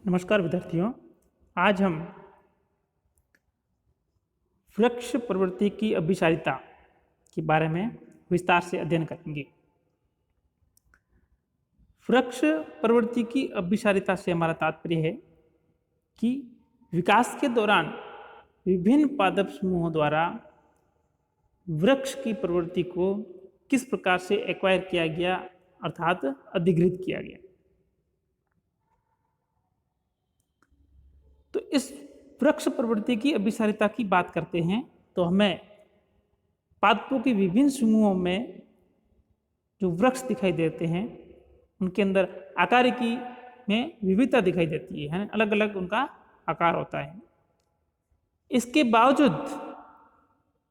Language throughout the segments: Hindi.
नमस्कार विद्यार्थियों। आज हम वृक्ष प्रवृत्ति की अभिसारिता के बारे में विस्तार से अध्ययन करेंगे। वृक्ष प्रवृत्ति की अभिसारिता से हमारा तात्पर्य है कि विकास के दौरान विभिन्न पादप समूहों द्वारा वृक्ष की प्रवृत्ति को किस प्रकार से एक्वायर किया गया अर्थात अधिग्रहित किया गया। तो इस वृक्ष प्रवृत्ति की अभिसारिता की बात करते हैं तो हमें पादपों के विभिन्न समूहों में जो वृक्ष दिखाई देते हैं उनके अंदर आकारिकी में विविधता दिखाई देती है, अलग अलग उनका आकार होता है। इसके बावजूद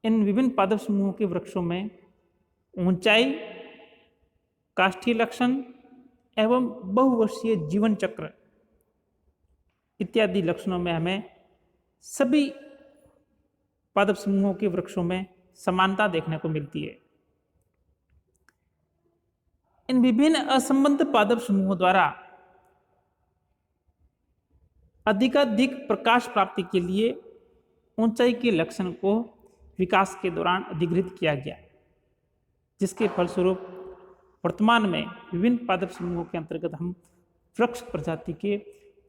इन विभिन्न पादप समूहों के वृक्षों में ऊंचाई, काष्ठीय लक्षण एवं बहुवर्षीय जीवन चक्र इत्यादि लक्षणों में हमें सभी पादप समूहों के वृक्षों में समानता देखने को मिलती है। इन विभिन्न असंबद्ध पादप समूहों द्वारा अधिकाधिक प्रकाश प्राप्ति के लिए ऊंचाई के लक्षण को विकास के दौरान अधिग्रहित किया गया, जिसके फलस्वरूप वर्तमान में विभिन्न पादप समूहों के अंतर्गत हम वृक्ष प्रजाति के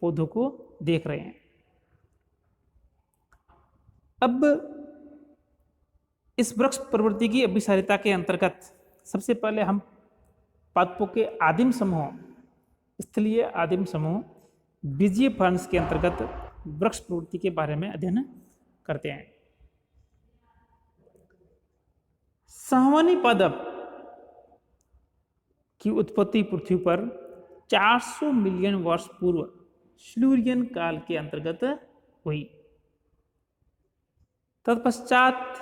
पौधों को देख रहे हैं। अब इस वृक्ष प्रवृत्ति की अभिसारिता के अंतर्गत सबसे पहले हम पादपों के आदिम समूह, स्थलीय आदिम समूह बीजीय फर्न्स के अंतर्गत वृक्ष प्रवृत्ति के बारे में अध्ययन करते हैं। सामान्य पादप की उत्पत्ति पृथ्वी पर 400 मिलियन वर्ष पूर्व सिल्यूरियन काल के अंतर्गत हुई। तत्पश्चात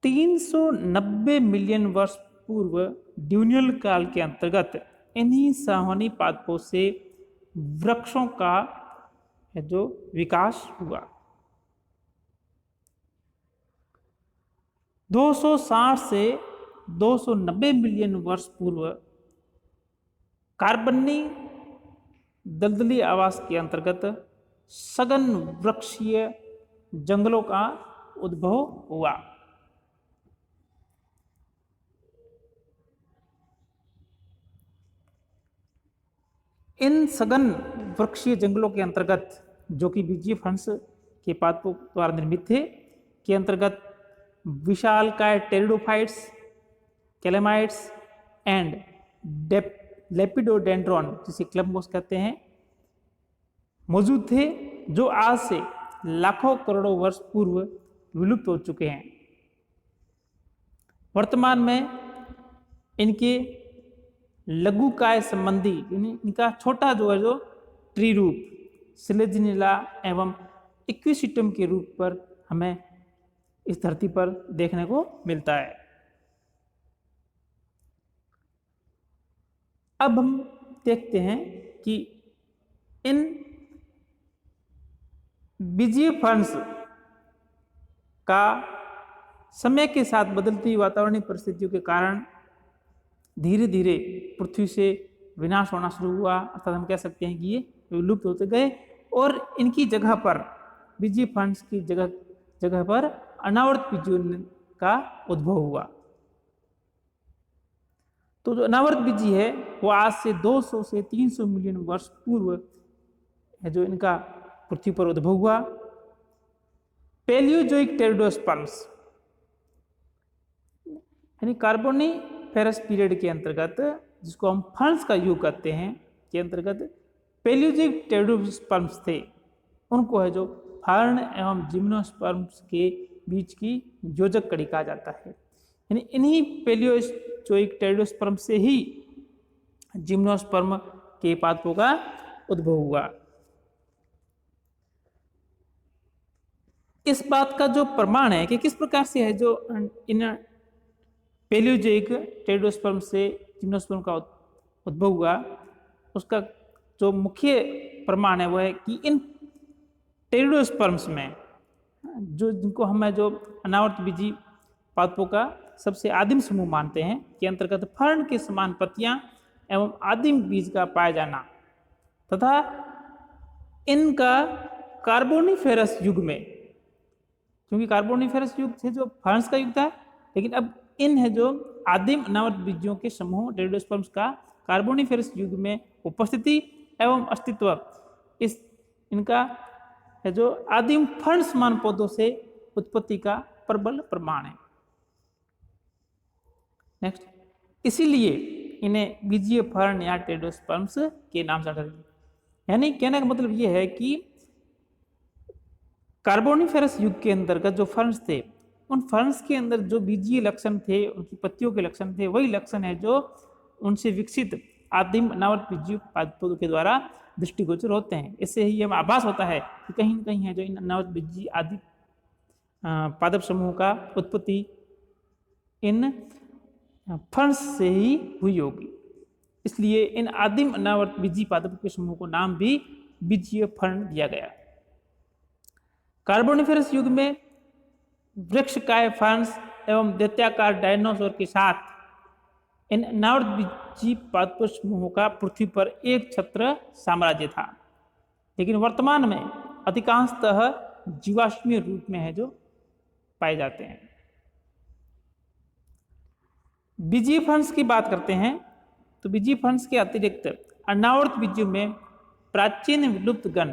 390 मिलियन वर्ष पूर्व ड्यूनियल काल के अंतर्गत इन्हीं सामान्य पादपों से वृक्षों का जो विकास हुआ। 260 से 290 मिलियन वर्ष पूर्व कार्बनी दलदली आवास के अंतर्गत सघन वृक्षीय जंगलों का उद्भव हुआ। इन सघन वृक्षीय जंगलों के अंतर्गत, जो कि बीजीय फर्न्स के पादपों द्वारा निर्मित थे, के अंतर्गत विशालकाय टेरिडोफाइट्स, कैलेमाइट्स एंड लेपिडोडेंड्रॉन जिसे क्लब मोस कहते हैं मौजूद थे, जो आज से लाखों करोड़ों वर्ष पूर्व विलुप्त हो चुके हैं। वर्तमान में इनके लघुकाय संबंधी इनका छोटा जो ट्री रूप सिलेजिनिला एवं इक्विसिटम के रूप पर हमें इस धरती पर देखने को मिलता है। अब हम देखते हैं कि इन बीजीय फर्न्स का समय के साथ बदलती वातावरणीय परिस्थितियों के कारण धीरे धीरे पृथ्वी से विनाश होना शुरू हुआ, अर्थात हम कह सकते हैं कि ये विलुप्त होते गए और इनकी जगह पर बीजीय फर्न्स की जगह पर अनावर्त बीजीयों का उद्भव हुआ। तो जो अनावर्त बीजी है वो आज से 200 से 300 मिलियन वर्ष पूर्व है जो इनका पृथ्वी पर उद्भव हुआ। पैलियोजोइक टेरिडोस्पर्म्स यानी कार्बोनिफेरस पीरियड के अंतर्गत, जिसको हम फर्न्स का युग कहते हैं, के अंतर्गत पैलियोजोइक टेरिडोस्पर्म्स थे। उनको है जो फर्न एवं जिम्नोस्पर्म्स के बीच की योजक कड़ी कहा जाता है। यानी इन्हीं पैलियोजोइक टेरिडोस्पर्म से ही जिम्नोस्पर्म के पादपों का उद्भव हुआ। इस बात का जो प्रमाण है कि किस प्रकार से है जो इन पैलियोजोइक टेरिडोस्पर्म से जिम्नोस्पर्म का उद्भव हुआ, उसका जो मुख्य प्रमाण है वो है कि इन टेरिडोस्पर्म्स में जो जिनको हमें जो अनावर्त बीजी पादपों का सबसे आदिम समूह मानते हैं, के अंतर्गत फर्न के समान पत्तियां एवं आदिम बीज का पाया जाना तथा इनका कार्बोनिफेरस युग में, क्योंकि कार्बोनिफेरस युग से जो फर्न्स का युग था, लेकिन अब इन है जो आदिम अनावृत बीजों के समूह टेरिडोस्पर्म्स का कार्बोनिफेरस युग में उपस्थिति एवं अस्तित्व इस इनका है जो आदिम फर्न समान पौधों से उत्पत्ति का प्रबल प्रमाण है। नेक्स्ट, इसीलिए इन्हें बीजीय फर्न या टेरिडोस्पर्म्स के नाम से जाना, यानी कहने का मतलब यह है कि कार्बोनिफेरस युग के अंतर्गत जो फर्न्स थे, उन फर्न्स के अंदर जो बीजीय लक्षण थे, उनकी पत्तियों के लक्षण थे, वही लक्षण है जो उनसे विकसित आदिम अनावृत बीजीय पौधों के द्वारा दृष्टिगोचर होते हैं। इससे ही यह आभास होता है कि कहीं न कहीं है जो इन अनावृत बीजीय आदि पादप समूह का उत्पत्ति इन फर्न्स से ही हुई होगी। इसलिए इन आदिम अनावृत बीजीय पादप के समूह को नाम भी बीजीय फर्न दिया गया। कार्बोनिफेरस युग में वृक्षकाय फर्न्स एवं दैत्याकार डायनासोर के साथ इन अनावृत बीजीय पादप समूहों का पृथ्वी पर एक छत्र साम्राज्य था, लेकिन वर्तमान में अधिकांशतः जीवाश्मीय रूप में है जो पाए जाते हैं। बीजीय फर्न्स की बात करते हैं तो बीजीय फर्न्स के अतिरिक्त अनावृत बीजियों में प्राचीन विलुप्त गण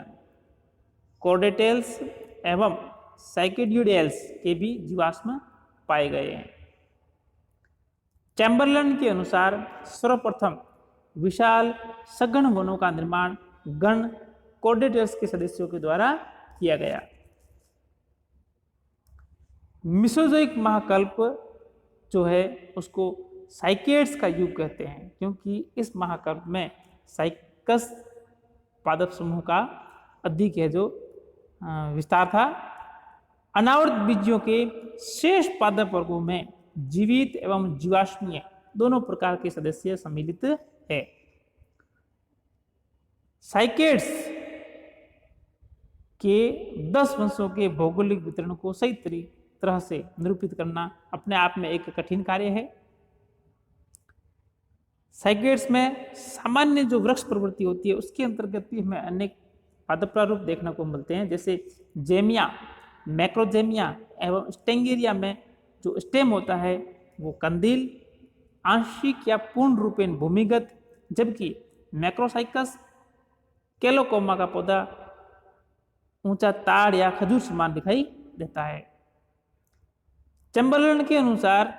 कॉर्डेटेल्स एवं साइकेडियोडेल्स के भी जीवाश्म पाए गए हैं। चैम्बरलेन के अनुसार सर्वप्रथम विशाल सघन वनों का निर्माण गण कॉर्डेटेल्स के सदस्यों के द्वारा किया गया। मिसोजोइक महाकल्प जो है उसको साइकेड्स का युग कहते हैं, क्योंकि इस महाकल्प में साइकस पादप समूह का अधिक है जो विस्तार था। अनावृत बीजियों के शेष पादप वर्गों में जीवित एवं जीवाश्मीय दोनों प्रकार के सदस्य सम्मिलित है। साइकेड्स के 10 वंशों के भौगोलिक वितरण को सही तरह से निरूपित करना अपने आप में एक कठिन कार्य है। साइकेड्स में सामान्य जो वृक्ष प्रवृत्ति होती है उसके अंतर्गत भी हमें अनेक पादप प्रारूप देखने को मिलते हैं, जैसे जेमिया, मैक्रोजेमिया एवं स्टेंगेरिया में जो स्टेम होता है वो कंदील आंशिक या पूर्ण रूपेण भूमिगत, जबकि मैक्रोसाइकस केलोकोमा का पौधा ऊंचा ताड़ या खजूर समान दिखाई देता है। चैम्बरलेन के अनुसार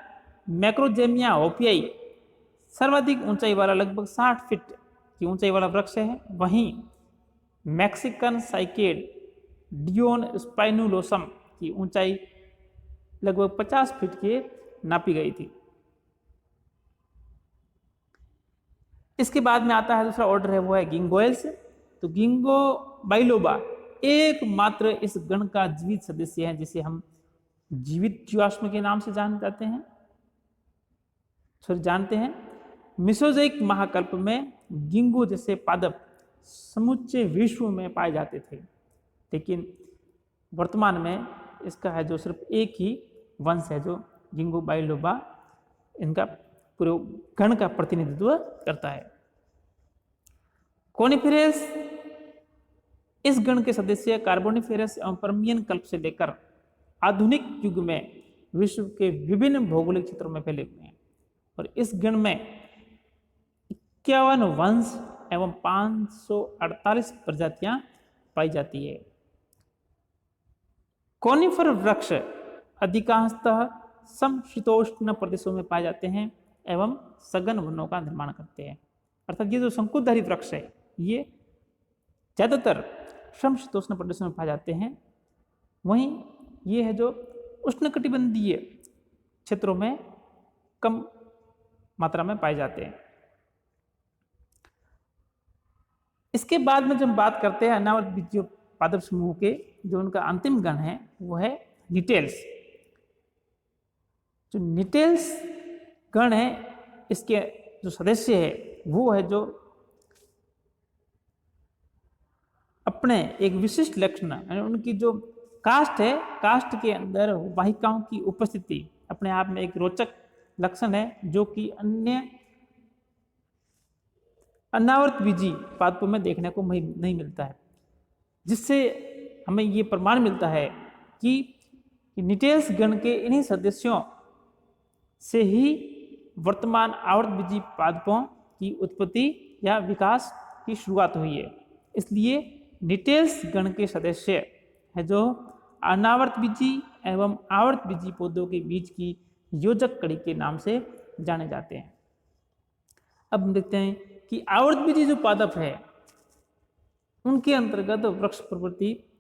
मैक्रोजेमिया होपियाई सर्वाधिक ऊंचाई वाला लगभग 60 फीट की ऊंचाई वाला वृक्ष है, वहीं मैक्सिकन साइकेड डियोन स्पाइनुलोसम की ऊंचाई लगभग 50 फीट के नापी गई थी। इसके बाद में आता है दूसरा ऑर्डर है वो है गिंगोएल्स। तो गिंगो बाइलोबा एकमात्र इस गण का जीवित सदस्य है जिसे हम जीवित जीवाश्म के नाम से जानते हैं। मिसोजोइक महाकल्प में गिंगो जैसे पादप समुच्चय विश्व में पाए जाते थे, लेकिन वर्तमान में इसका है जो सिर्फ एक ही वंश है जो गिंगो बाइलोबा इनका पूरे गण का प्रतिनिधित्व करता है। कोनिफेरस इस गण के सदस्य कार्बोनिफेरस एवं पर्मियन कल्प से लेकर आधुनिक युग में विश्व के विभिन्न भौगोलिक क्षेत्रों में फैले हुए हैं और इस गण में 51 वंश एवं 548 प्रजातियां पाई जाती है। कोनिफर वृक्ष अधिकांशतः समशीतोष्ण प्रदेशों में पाए जाते हैं एवं सघन वनों का निर्माण करते हैं। अर्थात ये जो शंकुधारी वृक्ष है ये ज्यादातर समशीतोष्ण प्रदेशों में पाए जाते हैं, वहीं ये है जो उष्णकटिबंधीय क्षेत्रों में कम मात्रा में पाए जाते हैं। इसके बाद में जब बात करते हैं अनावृत बीजीय पादप समूह के, जो उनका अंतिम गण है वो है निटेल्स। जो निटेल्स गण है इसके जो सदस्य है वो है जो अपने एक विशिष्ट लक्षण यानी उनकी जो कास्ट है, कास्ट के अंदर वाहिकाओं की उपस्थिति अपने आप में एक रोचक लक्षण है जो कि अन्य अनावर्त बीजी पादपों में देखने को नहीं मिलता है, जिससे हमें ये प्रमाण मिलता है कि निटेल्स गण के इन्हीं सदस्यों से ही वर्तमान आवर्त बीजी पादपों की उत्पत्ति या विकास की शुरुआत हुई है। इसलिए निटेल्स गण के सदस्य है जो अनावर्त बीजी एवं आवर्त बीजी पौधों के बीच की योजक कड़ी के नाम से जाने जाते हैं। अब हम देखते हैं कि आवर्त बीजी जो पादप है उनके अंतर्गत वृक्ष प्रवृत्ति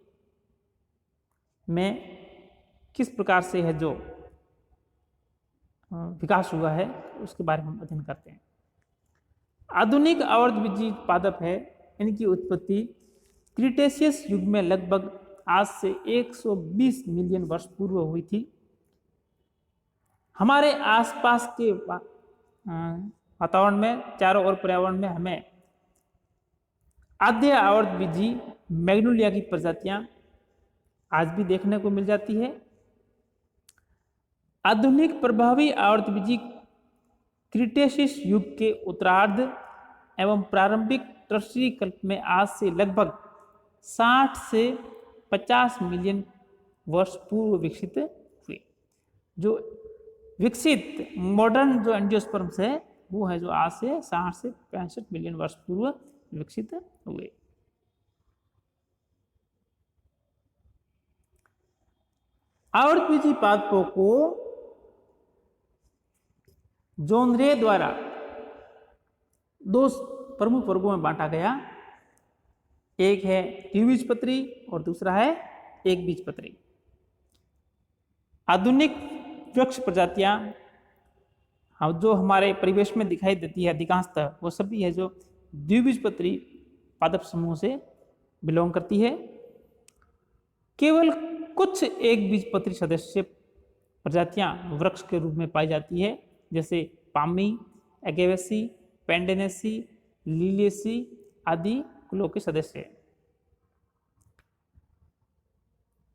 में किस प्रकार से है जो विकास हुआ है उसके बारे में हम अध्ययन करते हैं। आधुनिक आवर्त बीजी पादप है, इनकी उत्पत्ति क्रिटेशियस युग में लगभग आज से 120 मिलियन वर्ष पूर्व हुई थी। हमारे आसपास के वातावरण में, चारों ओर पर्यावरण में हमें आद्य आवर्त बीजी मैग्नोलिया की प्रजातियां आज भी देखने को मिल जाती है। आधुनिक प्रभावी आवर्त बीजी क्रिटेशियस युग के उत्तरार्ध एवं प्रारंभिक टर्शियरी कल्प में आज से लगभग 60 से 50 मिलियन वर्ष पूर्व विकसित हुए। जो विकसित मॉडर्न जो एंजियोस्पर्म्स है वो है जो आज से 60 से 65 मिलियन वर्ष पूर्व विकसित हुए। आवर्त बीजी पादपों को जॉन रे द्वारा दो प्रमुख वर्गों में बांटा गया। एक है द्विबीजपत्री और दूसरा है एक बीजपत्री। आधुनिक वृक्ष प्रजातियां जो हमारे परिवेश में दिखाई देती है अधिकांशतः वो सभी है जो द्विबीजपत्री पादप समूह से बिलोंग करती है। केवल कुछ एक बीजपत्री सदस्य प्रजातियां वृक्ष के रूप में पाई जाती है, जैसे पामी, एगेवेसी, पेंडेनेसी, लिलियसी आदि कुलों के सदस्य हैं।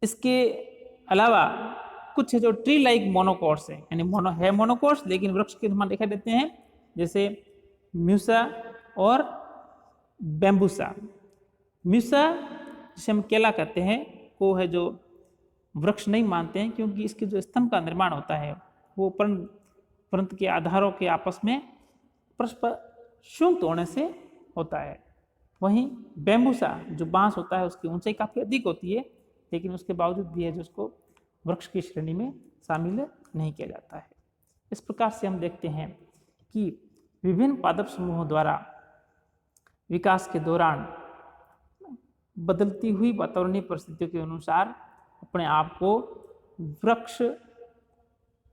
इसके अलावा कुछ है जो ट्री लाइक मोनोकॉट्स है, यानी मोनोकॉट्स लेकिन वृक्ष के समान दिखाई देते हैं, जैसे म्यूसा और बैम्बूसा। म्यूसा जिसे हम केला कहते हैं वो है जो वृक्ष नहीं मानते हैं, क्योंकि इसके जो स्तंभ का निर्माण होता है वो परंत के आधारों के आपस में परस्पर संयुक्त होने से होता है। वहीं बैम्बूसा जो बांस होता है उसकी ऊंचाई काफ़ी अधिक होती है, लेकिन उसके बावजूद भी है जो उसको वृक्ष की श्रेणी में शामिल नहीं किया जाता है। इस प्रकार से हम देखते हैं कि विभिन्न पादप समूहों द्वारा विकास के दौरान बदलती हुई वातावरणीय परिस्थितियों के अनुसार अपने आप को वृक्ष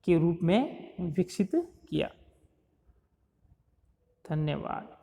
के रूप में विकसित किया। धन्यवाद।